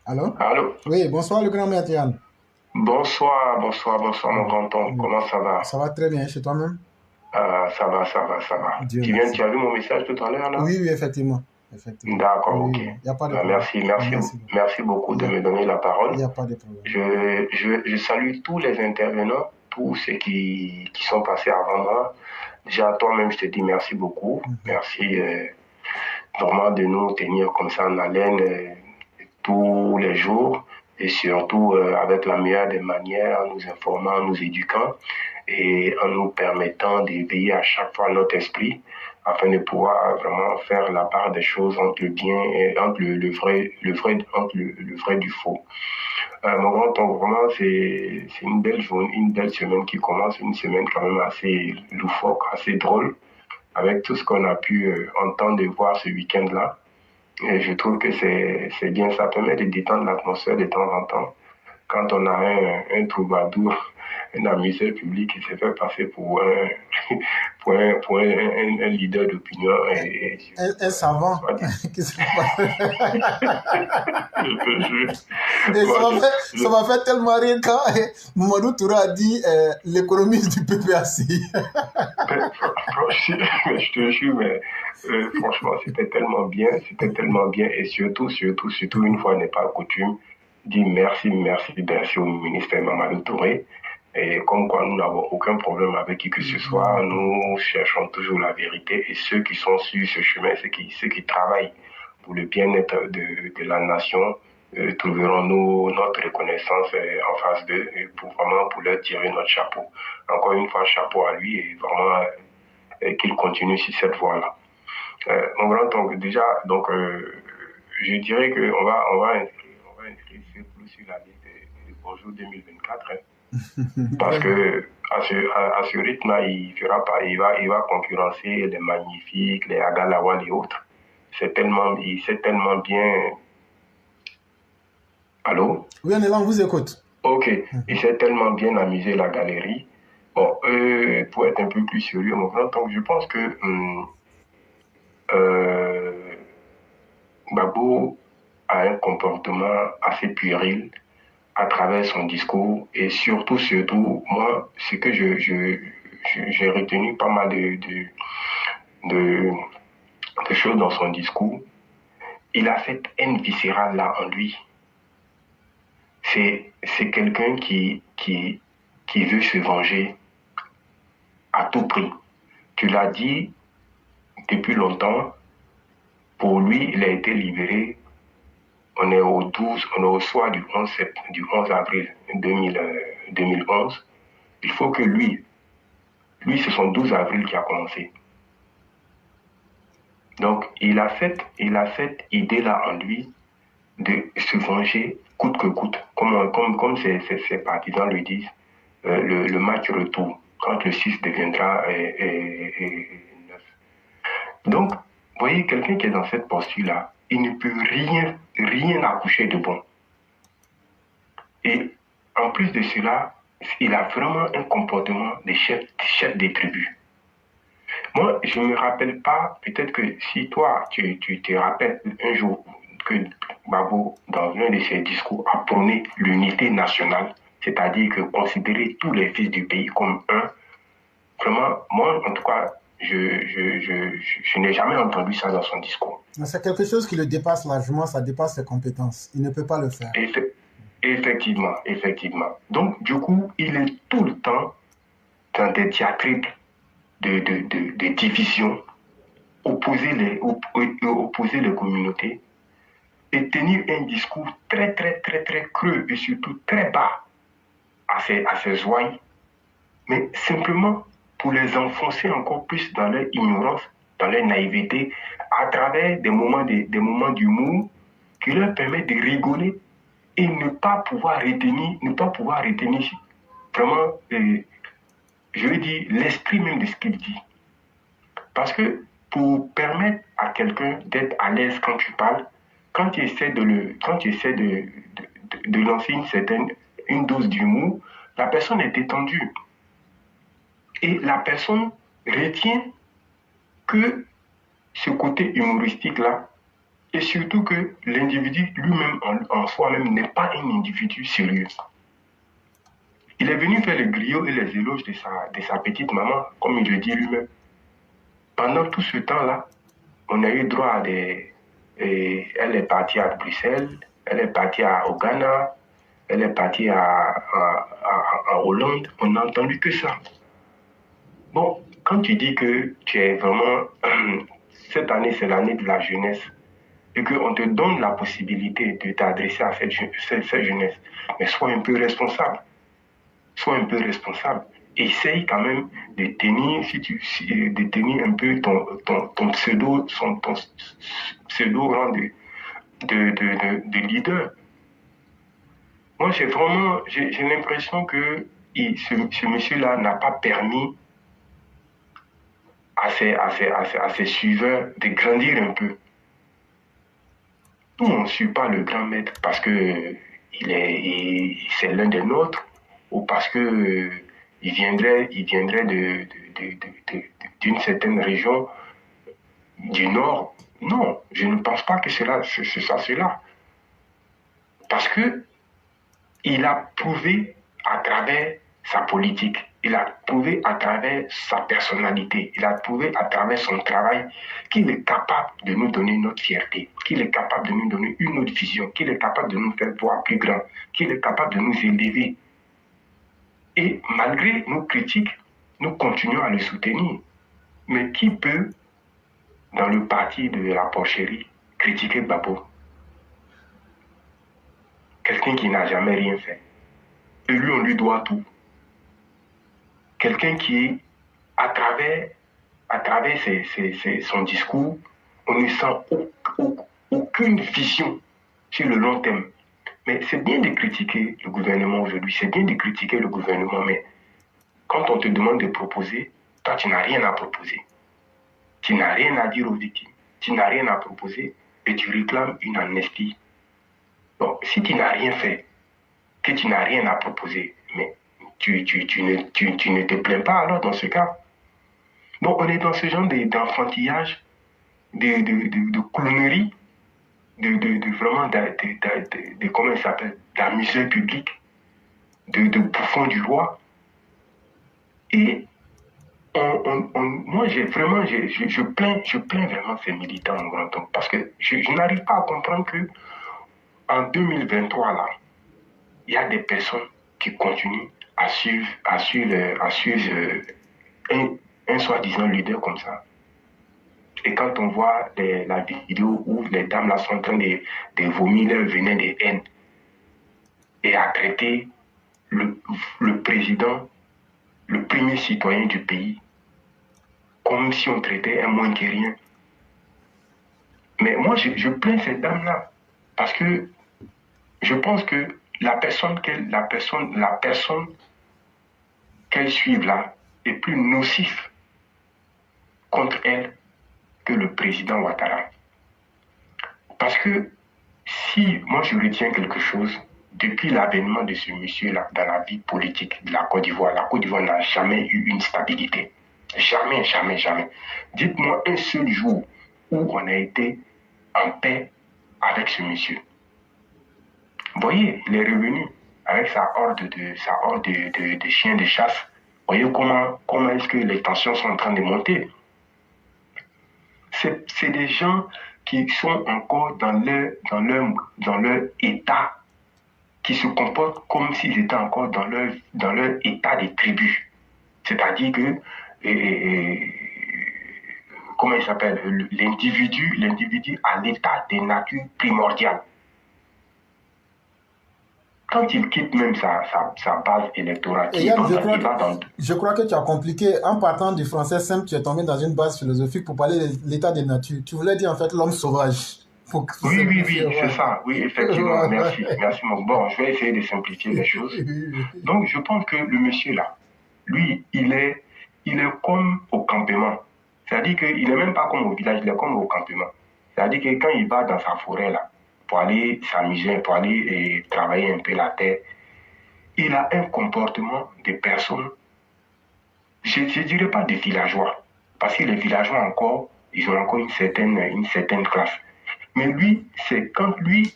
Allô? Allô? Oui, bonsoir le grand maître Yann. Bonsoir mon Oui, grand oncle. oui. Comment ça va? Ça va très bien chez toi-même? Ça va. Dieu Tu viens, merci. tu as vu mon message tout à l'heure là? Oui, oui, effectivement. Effectivement. D'accord, Oui, ok. oui. Il n'y a pas de Ben, problème. Merci beaucoup. merci beaucoup Il n'y de a, me donner la il parole. y a pas de problème. Je salue tous les intervenants, tous ceux qui sont passés avant moi. Déjà, toi-même, je te dis merci beaucoup. Mhm. Merci vraiment de nous tenir comme ça en haleine tous les jours et surtout avec la meilleure des manières, en nous informant, en nous éduquant et en nous permettant d'éveiller à chaque fois notre esprit afin de pouvoir vraiment faire la part des choses entre le bien et entre le vrai du faux. Mon grand oncle, vraiment, c'est une belle journée, une belle semaine qui commence, une semaine quand même assez loufoque, assez drôle, avec tout ce qu'on a pu entendre et voir ce week-end-là. Et je trouve que c'est bien, ça permet de détendre l'atmosphère de temps en temps. Quand on a un troubadour, un amuseur public qui se fait passer pour un leader d'opinion et Un surtout, savant soit dit, qui se passe. je te jure, Et moi, ça m'a fait tellement rire quand Mamadou Touré a dit l'économie du PPAC. ben, je te jure, mais franchement, c'était tellement bien, et surtout, une fois n'est pas coutume, dire merci au ministre Mamadou Touré, et comme quoi nous n'avons aucun problème avec qui que ce soit, nous cherchons toujours la vérité, et ceux qui sont sur ce chemin, ceux qui travaillent pour le bien-être de la nation, trouverons nous notre reconnaissance en face d'eux, et pour leur tirer notre chapeau. Encore une fois, chapeau à lui, et vraiment qu'il continue sur cette voie-là. Mon grand oncle, déjà, donc, je dirais on va inscrire ce plus sur la liste de Bonjour 2024, hein, parce Vraiment. que à ce rythme-là, il fera pas, il va concurrencer les magnifiques, les Agalawal et autres. Il sait tellement bien. Allô? Oui, on est là, on vous écoute. Ok, il s'est tellement bien amusé la galerie. Bon, pour être un peu plus sérieux, mon grand oncle, je pense que euh, Gbagbo a un comportement assez puéril à travers son discours et surtout, moi, ce que j'ai retenu pas mal de, de choses dans son discours. Il a cette haine viscérale là en lui. C'est quelqu'un qui veut se venger à tout prix. Tu l'as dit depuis longtemps, pour lui, il a été libéré. On est au soir du 11 avril 2011. Il faut que lui, c'est son 12 avril qui a commencé. Donc, il a cette idée-là en lui de se venger coûte que coûte, comme ses partisans le disent, le match retour, quand le 6 deviendra 9. Donc, vous voyez, quelqu'un qui est dans cette posture-là, il ne peut rien accoucher de bon. Et en plus de cela, il a vraiment un comportement de chef des tribus. Moi, je ne me rappelle pas, peut-être que si toi, tu te rappelles un jour que Babo, dans un de ses discours, a prôné l'unité nationale, c'est-à-dire que considérer tous les fils du pays comme un, vraiment, moi, en tout cas, je n'ai jamais entendu ça dans son discours. C'est quelque chose qui le dépasse largement, ça dépasse ses compétences. Il ne peut pas le faire. Eff- effectivement. Donc, du coup, il est tout le temps dans des diatribes de division, opposer les communautés et tenir un discours très creux et surtout très bas à ses ouailles, mais simplement pour les enfoncer encore plus dans leur ignorance, dans leur naïveté, à travers des moments d'humour qui leur permettent de rigoler et ne pas pouvoir retenir vraiment, je veux dire, l'esprit même de ce qu'il dit. Parce que pour permettre à quelqu'un d'être à l'aise quand tu parles, quand tu essaies de lancer une dose d'humour, la personne est détendue. Et la personne retient que ce côté humoristique-là, Et surtout que l'individu lui-même, en soi-même, n'est pas un individu sérieux. Il est venu faire le griot et les éloges de sa petite maman, comme il le dit lui-même. Pendant tout ce temps-là, on a eu droit à des... elle est partie à Bruxelles, elle est partie au Ghana, elle est partie à Hollande. On n'a entendu que ça. Bon, quand tu dis que tu es vraiment... cette année, c'est l'année de la jeunesse, et qu'on te donne la possibilité de t'adresser à cette jeunesse, mais sois un peu responsable. Sois un peu responsable. Essaye quand même de tenir, de tenir un peu ton pseudo, ton pseudo rang de leader. Moi, j'ai l'impression que ce monsieur-là n'a pas permis à ses suiveurs de grandir un peu. Nous, on ne suit pas le grand maître parce que c'est l'un des nôtres ou parce que il viendrait d'une certaine région du Nord. Non, je ne pense pas que c'est ça, cela. Parce que il a prouvé à travers sa politique, il a prouvé à travers sa personnalité, il a prouvé à travers son travail qu'il est capable de nous donner notre fierté, qu'il est capable de nous donner une autre vision, qu'il est capable de nous faire voir plus grand, qu'il est capable de nous élever. Et malgré nos critiques, nous continuons à le soutenir. Mais qui peut, dans le parti de la porcherie, critiquer Gbagbo? Quelqu'un qui n'a jamais rien fait. Et lui, on lui doit tout. Quelqu'un qui, à travers son discours, on ne sent aucune vision sur le long terme. Mais c'est bien de critiquer le gouvernement aujourd'hui, c'est bien de critiquer le gouvernement, mais quand on te demande de proposer, toi, tu n'as rien à proposer. Tu n'as rien à dire aux victimes. Tu n'as rien à proposer et tu réclames une amnistie. Donc, si tu n'as rien fait, que tu n'as rien à proposer, mais tu ne te plains pas alors dans ce cas. Donc, on est dans ce genre d'enfantillage, de clownerie, vraiment comment ça s'appelle, d'amuseur public, de bouffon du roi. Et moi, je plains vraiment ces militants en grand temps parce que je n'arrive pas à comprendre que en 2023, là, il y a des personnes qui continuent à suivre un soi-disant leader comme ça. Et quand on voit la vidéo où les dames là sont en train de vomir leur venin de haine et à traiter le président, le premier citoyen du pays, comme si on traitait un moins que rien. Mais moi, je plains ces dames-là parce que je pense que la personne qu'elles suivent là est plus nocif contre elles que le président Ouattara. Parce que si moi je retiens quelque chose, depuis l'avènement de ce monsieur-là dans la vie politique de la Côte d'Ivoire n'a jamais eu une stabilité. Jamais, jamais, jamais. Dites-moi un seul jour où on a été en paix avec ce monsieur. Vous voyez, il est revenu avec sa horde de chiens de chasse. Vous voyez comment est-ce que les tensions sont en train de monter. C'est des gens qui sont encore dans leur état, qui se comportent comme s'ils étaient encore dans leur état de tribu. C'est-à-dire que, comment il s'appelle, l'individu a l'état de nature primordiale. Quand il quitte même sa base électorale, je crois que tu as compliqué. En partant du français simple, tu es tombé dans une base philosophique pour parler de l'état de nature. Tu voulais dire en fait l'homme sauvage. Oui, c'est ça. Oui, effectivement. Merci. Bon, je vais essayer de simplifier les choses. Donc, je pense que le monsieur là, lui, il est comme au campement. C'est-à-dire qu'il n'est même pas comme au village, il est comme au campement. C'est-à-dire que quand il va dans sa forêt là, pour aller s'amuser, pour aller travailler un peu la terre, il a un comportement de personne, je ne dirais pas des villageois, parce que les villageois encore, ils ont encore une certaine classe. Mais lui, c'est quand lui,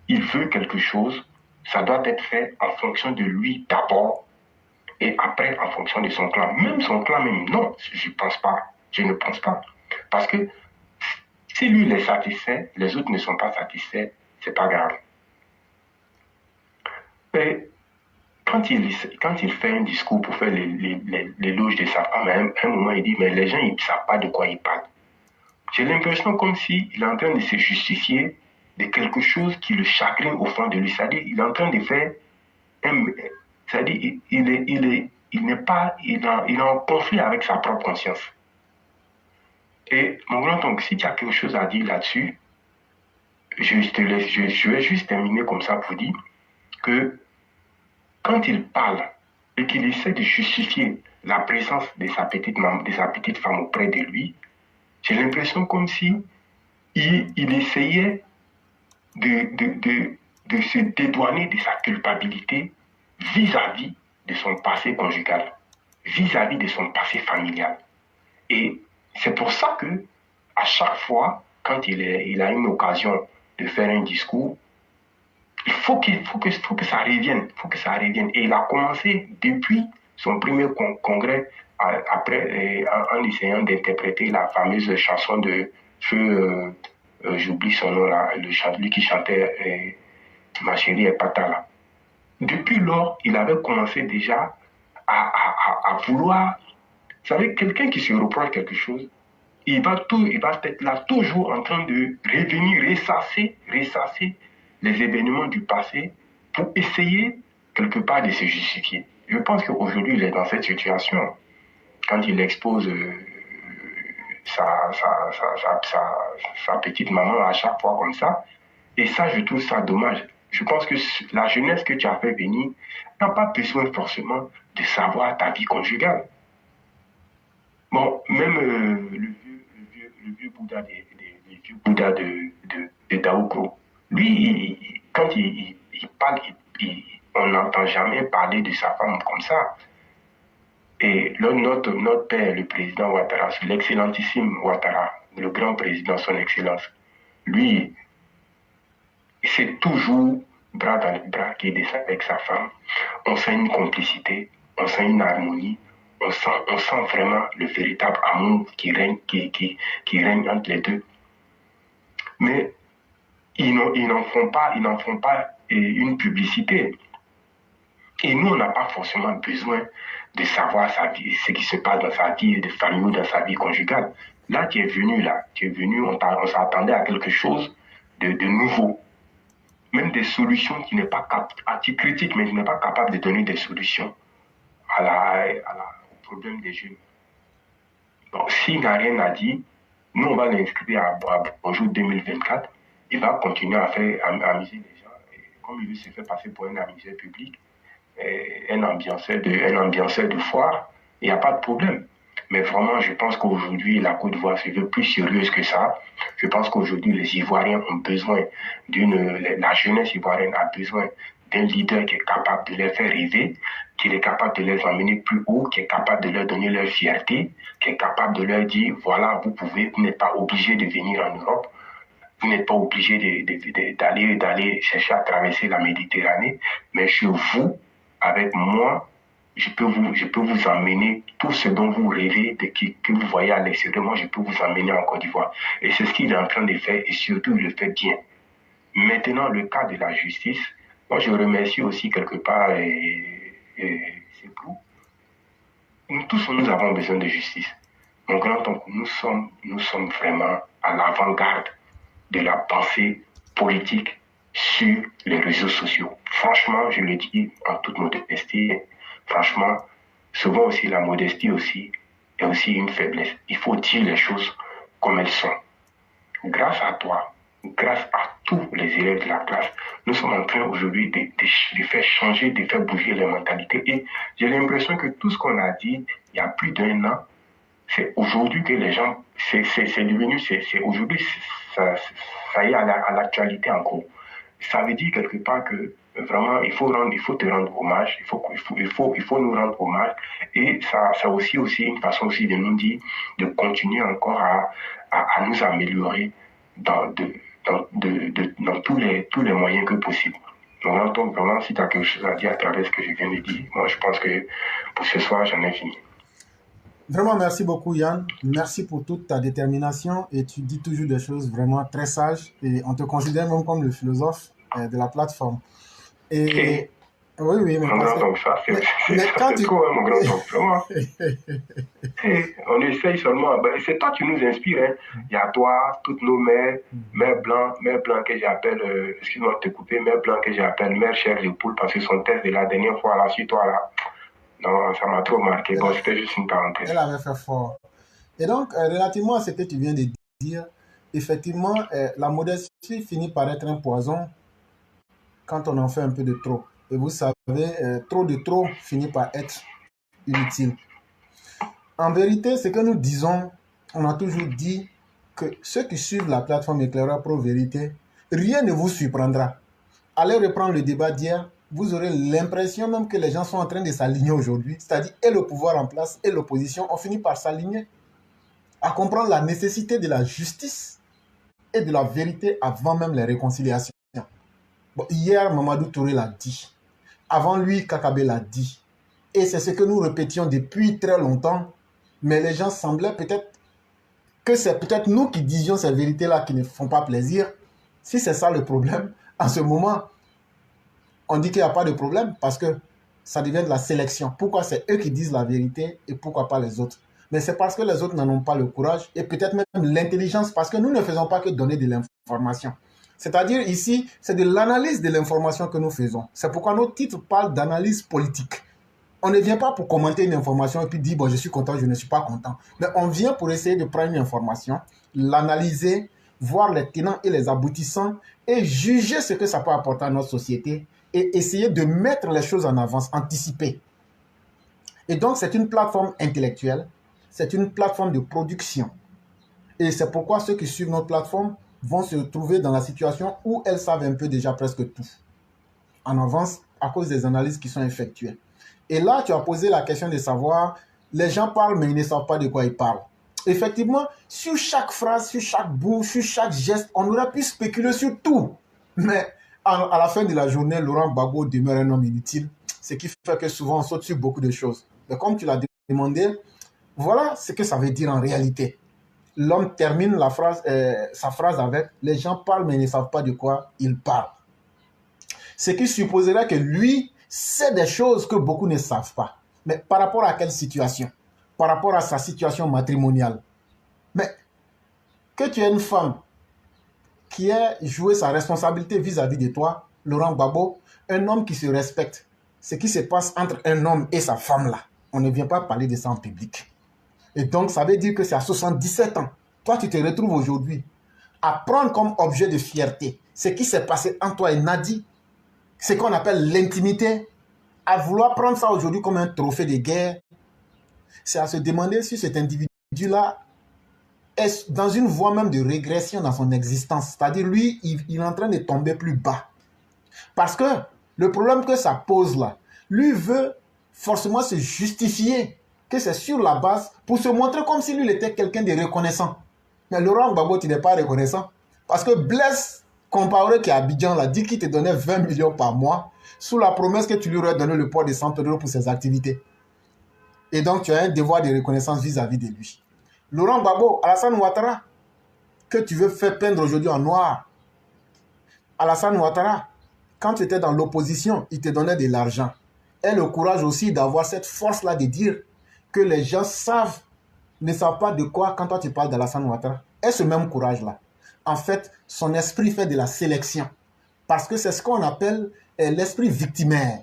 il veut quelque chose, ça doit être fait en fonction de lui d'abord et après en fonction de son clan. Même son clan, même, non, je pense pas. Je ne pense pas. Parce que si lui il est satisfait, les autres ne sont pas satisfaits, c'est pas grave. Et quand il fait un discours pour faire l'éloge de sa femme, à un moment, il dit, mais les gens, ils ne savent pas de quoi ils parlent. J'ai l'impression comme s'il est en train de se justifier de quelque chose qui le chagrine au fond de lui. C'est-à-dire, il est en train de faire un... C'est-à-dire, il n'est pas... Il est en conflit avec sa propre conscience. Et mon grand-oncle, si tu as quelque chose à dire là-dessus, je vais juste terminer comme ça pour dire que quand il parle et qu'il essaie de justifier la présence de sa petite femme auprès de lui, j'ai l'impression comme si il essayait de se dédouaner de sa culpabilité vis-à-vis de son passé conjugal, vis-à-vis de son passé familial. Et c'est pour ça que, à chaque fois, quand il a une occasion de faire un discours, il faut que ça revienne, Et il a commencé depuis son premier congrès, après, en essayant d'interpréter la fameuse chanson de Feu, j'oublie son nom là, lui qui chantait Ma chérie est pas là. Depuis lors, il avait commencé déjà à vouloir. Vous savez, quelqu'un qui se reproche quelque chose, il va être là toujours en train de revenir, ressasser les événements du passé pour essayer quelque part de se justifier. Je pense qu'aujourd'hui, il est dans cette situation. Quand il expose sa petite maman à chaque fois comme ça, et ça, je trouve ça dommage. Je pense que la jeunesse que tu as fait venir n'a pas besoin forcément de savoir ta vie conjugale. Bon, même le vieux Bouddha, les vieux Bouddha de Daokro, lui, quand il parle, on n'entend jamais parler de sa femme comme ça. Et là, notre père, le président Ouattara, l'excellentissime Ouattara, le grand président, son excellence, lui, c'est toujours bras dans les bras qui descend avec sa femme. On sent une complicité, on sent une harmonie, on sent vraiment le véritable amour qui règne entre les deux. Mais ils n'en font pas une publicité. Et nous, on n'a pas forcément besoin de savoir sa vie, ce qui se passe dans sa vie de famille ou dans sa vie conjugale. Là, tu es venu, on s'attendait à quelque chose de nouveau. Même des solutions qui n'est pas tu critiques, mais qui n'est pas capable de donner des solutions au problème des jeunes. Donc, s'il n'a rien à dire, nous, on va l'inscrire à Bonjour 2024. Il va continuer à amuser les gens. Et comme il veut se faire passer pour un amuseur public, un ambianceur de foire, il n'y a pas de problème. Mais vraiment, je pense qu'aujourd'hui, la Côte d'Ivoire se veut plus sérieuse que ça. Je pense qu'aujourd'hui, les Ivoiriens ont besoin la jeunesse ivoirienne a besoin d'un leader qui est capable de les faire rêver, qui est capable de les emmener plus haut, qui est capable de leur donner leur fierté, qui est capable de leur dire, voilà, vous n'êtes pas obligé de venir en Europe, vous n'êtes pas obligé d'aller chercher à traverser la Méditerranée, mais chez vous, avec moi, je peux vous emmener tout ce dont vous rêvez, que vous voyez à l'extérieur. Moi, je peux vous emmener en Côte d'Ivoire. Et c'est ce qu'il est en train de faire, et surtout, il le fait bien. Maintenant, le cas de la justice, moi, je remercie aussi quelque part c'est tout. Nous tous, nous avons besoin de justice. Mon grand-oncle, nous sommes vraiment à l'avant-garde de la pensée politique sur les réseaux sociaux. Franchement, je le dis en toute modestie, franchement, souvent aussi la modestie aussi est aussi une faiblesse. Il faut dire les choses comme elles sont. Grâce à toi, grâce à tous les élèves de la classe, nous sommes en train aujourd'hui de faire changer, de faire bouger les mentalités. Et j'ai l'impression que tout ce qu'on a dit il y a plus d'1 an, c'est aujourd'hui que les gens, c'est devenu, c'est aujourd'hui, ça y est à l'actualité encore. Ça veut dire quelque part que vraiment, il faut te rendre hommage, il faut nous rendre hommage. Et ça aussi une façon aussi de nous dire de continuer encore à nous améliorer dans tous les moyens que possible. Donc, vraiment, si tu as quelque chose à dire à travers ce que je viens de dire, moi, je pense que pour ce soir, j'en ai fini. Vraiment, merci beaucoup, Yann. Merci pour toute ta détermination et tu dis toujours des choses vraiment très sages et on te considère même comme le philosophe de la plateforme. Et oui, oui, mais mon grand oncle, ça, c'est trop, hein, mon grand oncle, vraiment. On essaye seulement. C'est toi qui nous inspires. Hein. Il y a toi, toutes nos mères, mère blanc que j'appelle, excuse-moi de te couper, mère blanc que j'appelle mère chère de poule parce que son test de la dernière fois, là, sur toi, là, non, ça m'a trop marqué. Bon, c'était juste une parenthèse. Elle avait fait fort. Et donc, relativement à ce que tu viens de dire, effectivement, la modestie finit par être un poison quand on en fait un peu de trop. Et vous savez, trop de trop finit par être inutile. En vérité, ce que nous disons, on a toujours dit que ceux qui suivent la plateforme Éclaireur Pro Vérité, rien ne vous surprendra. Allez reprendre le débat d'hier, vous aurez l'impression même que les gens sont en train de s'aligner aujourd'hui. C'est-à-dire, et le pouvoir en place et l'opposition ont fini par s'aligner à comprendre la nécessité de la justice et de la vérité avant même les réconciliations. Bon, hier, Mamadou Touré l'a dit. Avant lui, Kakabe l'a dit. Et c'est ce que nous répétions depuis très longtemps. Mais les gens semblaient peut-être que c'est peut-être nous qui disions ces vérités-là qui ne font pas plaisir. Si c'est ça le problème, en ce moment, on dit qu'il n'y a pas de problème parce que ça devient de la sélection. Pourquoi c'est eux qui disent la vérité et pourquoi pas les autres? Mais c'est parce que les autres n'en ont pas le courage et peut-être même l'intelligence parce que nous ne faisons pas que donner de l'information. C'est-à-dire ici, c'est de l'analyse de l'information que nous faisons. C'est pourquoi nos titres parlent d'analyse politique. On ne vient pas pour commenter une information et puis dire, bon, je suis content, je ne suis pas content. Mais on vient pour essayer de prendre une information, l'analyser, voir les tenants et les aboutissants et juger ce que ça peut apporter à notre société et essayer de mettre les choses en avance, anticiper. Et donc, c'est une plateforme intellectuelle, c'est une plateforme de production. Et c'est pourquoi ceux qui suivent notre plateforme vont se trouver dans la situation où elles savent un peu déjà presque tout en avance à cause des analyses qui sont effectuées. Et là, tu as posé la question de savoir, les gens parlent, mais ils ne savent pas de quoi ils parlent. Effectivement, sur chaque phrase, sur chaque bout, sur chaque geste, on aurait pu spéculer sur tout. Mais à la fin de la journée, Laurent Gbagbo demeure un homme inutile, ce qui fait que souvent on saute sur beaucoup de choses. Mais comme tu l'as demandé, voilà ce que ça veut dire en réalité. L'homme termine sa phrase avec « Les gens parlent, mais ils ne savent pas de quoi ils parlent ». Ce qui supposerait que lui sait des choses que beaucoup ne savent pas. Mais par rapport à quelle situation? Par rapport à sa situation matrimoniale. Mais que tu aies une femme qui ait joué sa responsabilité vis-à-vis de toi, Laurent Gbagbo, un homme qui se respecte, ce qui se passe entre un homme et sa femme là, on ne vient pas parler de ça en public. Et donc, ça veut dire que c'est à 77 ans. Toi, tu te retrouves aujourd'hui à prendre comme objet de fierté ce qui s'est passé entre toi et Nadi, ce qu'on appelle l'intimité, à vouloir prendre ça aujourd'hui comme un trophée de guerre. C'est à se demander si cet individu-là est dans une voie même de régression dans son existence. C'est-à-dire, lui, il est en train de tomber plus bas. Parce que le problème que ça pose là, lui veut forcément se justifier que c'est sur la base pour se montrer comme si lui il était quelqu'un de reconnaissant. Mais Laurent Gbagbo, tu n'es pas reconnaissant. Parce que Blaise Compaoré qui est à Abidjan l'a dit qu'il te donnait 20 millions par mois sous la promesse que tu lui aurais donné le poids de 100 € pour ses activités. Et donc tu as un devoir de reconnaissance vis-à-vis de lui. Laurent Gbagbo, Alassane Ouattara, que tu veux faire peindre aujourd'hui en noir. Alassane Ouattara, quand tu étais dans l'opposition, il te donnait de l'argent. Et le courage aussi d'avoir cette force-là de dire que les gens ne savent pas de quoi quand toi tu parles d'Alassane Ouattara. Et ce même courage-là, en fait, son esprit fait de la sélection. Parce que c'est ce qu'on appelle l'esprit victimaire.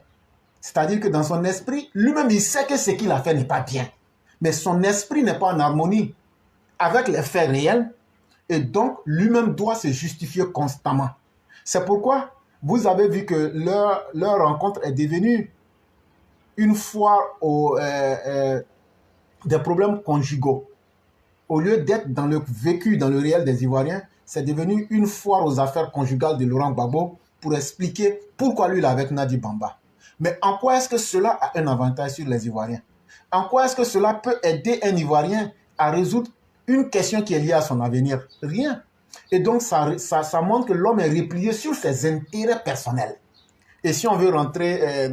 C'est-à-dire que dans son esprit, lui-même, il sait que ce qu'il a fait n'est pas bien. Mais son esprit n'est pas en harmonie avec les faits réels. Et donc, lui-même doit se justifier constamment. C'est pourquoi vous avez vu que leur rencontre est devenue une foire des problèmes conjugaux. Au lieu d'être dans le vécu, dans le réel des Ivoiriens, c'est devenu une foire aux affaires conjugales de Laurent Gbagbo pour expliquer pourquoi lui il est avec Nadi Bamba. Mais en quoi est-ce que cela a un avantage sur les Ivoiriens? En quoi est-ce que cela peut aider un Ivoirien à résoudre une question qui est liée à son avenir? Rien. Et donc, ça montre que l'homme est replié sur ses intérêts personnels. Et si on veut rentrer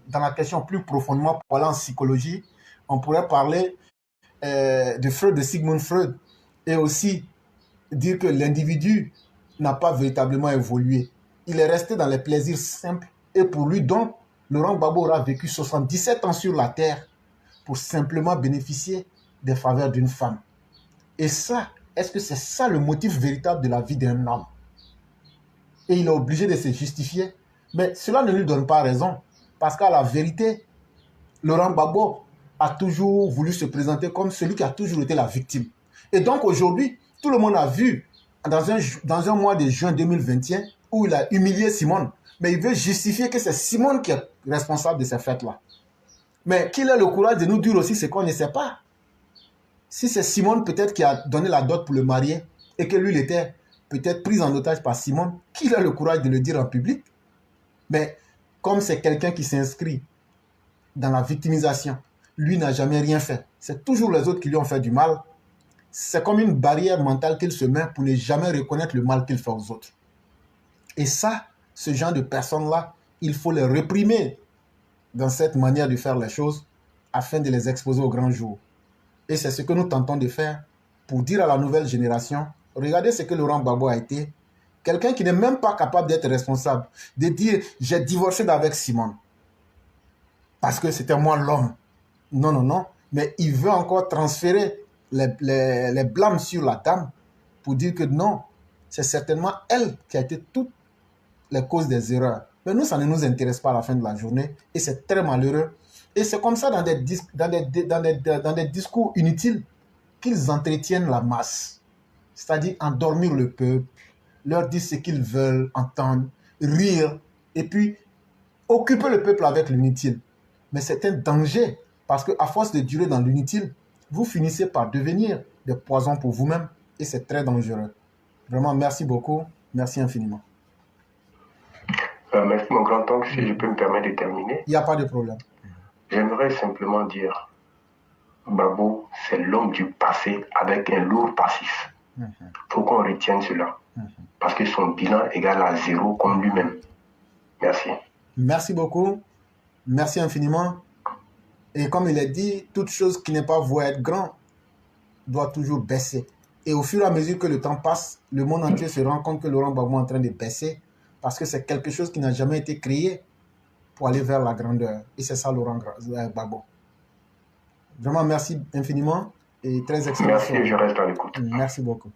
dans la question plus profondément, pour aller en psychologie, on pourrait parler de Freud, de Sigmund Freud, et aussi dire que l'individu n'a pas véritablement évolué. Il est resté dans les plaisirs simples. Et pour lui, donc, Laurent Gbagbo aura vécu 77 ans sur la terre pour simplement bénéficier des faveurs d'une femme. Et ça, est-ce que c'est ça le motif véritable de la vie d'un homme? Et il est obligé de se justifier. Mais cela ne lui donne pas raison. Parce qu'à la vérité, Laurent Gbagbo a toujours voulu se présenter comme celui qui a toujours été la victime. Et donc aujourd'hui, tout le monde a vu dans un mois de juin 2021 où il a humilié Simone. Mais il veut justifier que c'est Simone qui est responsable de ces fêtes-là. Mais qu'il ait le courage de nous dire aussi ce qu'on ne sait pas. Si c'est Simone peut-être qui a donné la dot pour le marier et que lui, il était peut-être pris en otage par Simone, qu'il a le courage de le dire en public. Mais comme c'est quelqu'un qui s'inscrit dans la victimisation, lui n'a jamais rien fait. C'est toujours les autres qui lui ont fait du mal. C'est comme une barrière mentale qu'il se met pour ne jamais reconnaître le mal qu'il fait aux autres. Et ça, ce genre de personnes-là, il faut les réprimer dans cette manière de faire les choses afin de les exposer au grand jour. Et c'est ce que nous tentons de faire pour dire à la nouvelle génération, regardez ce que Laurent Gbagbo a été, quelqu'un qui n'est même pas capable d'être responsable, de dire « j'ai divorcé d'avec Simone parce que c'était moi l'homme ». Non, non, non, mais il veut encore transférer les blâmes sur la dame pour dire que non, c'est certainement elle qui a été toutes les causes des erreurs. Mais nous, ça ne nous intéresse pas à la fin de la journée et c'est très malheureux. Et c'est comme ça dans des discours inutiles qu'ils entretiennent la masse. C'est-à-dire endormir le peuple, leur dire ce qu'ils veulent entendre, rire, et puis occuper le peuple avec l'inutile. Mais c'est un danger, parce qu'à force de durer dans l'inutile, vous finissez par devenir des poisons pour vous-même, et c'est très dangereux. Vraiment, merci beaucoup, merci infiniment. Merci mon grand-oncle, si je peux me permettre de terminer. Il n'y a pas de problème. J'aimerais simplement dire, Gbagbo, c'est l'homme du passé avec un lourd passif. Il faut qu'on retienne cela. Parce que son bilan égale à 0 comme lui-même. Merci. Merci beaucoup. Merci infiniment. Et comme il est dit, toute chose qui n'est pas vouée à être grand doit toujours baisser. Et au fur et à mesure que le temps passe, le monde entier se rend compte que Laurent Gbagbo est en train de baisser parce que c'est quelque chose qui n'a jamais été créé pour aller vers la grandeur. Et c'est ça Laurent Gbagbo. Vraiment, merci infiniment et très excellent. Merci, je reste à l'écoute. Merci beaucoup.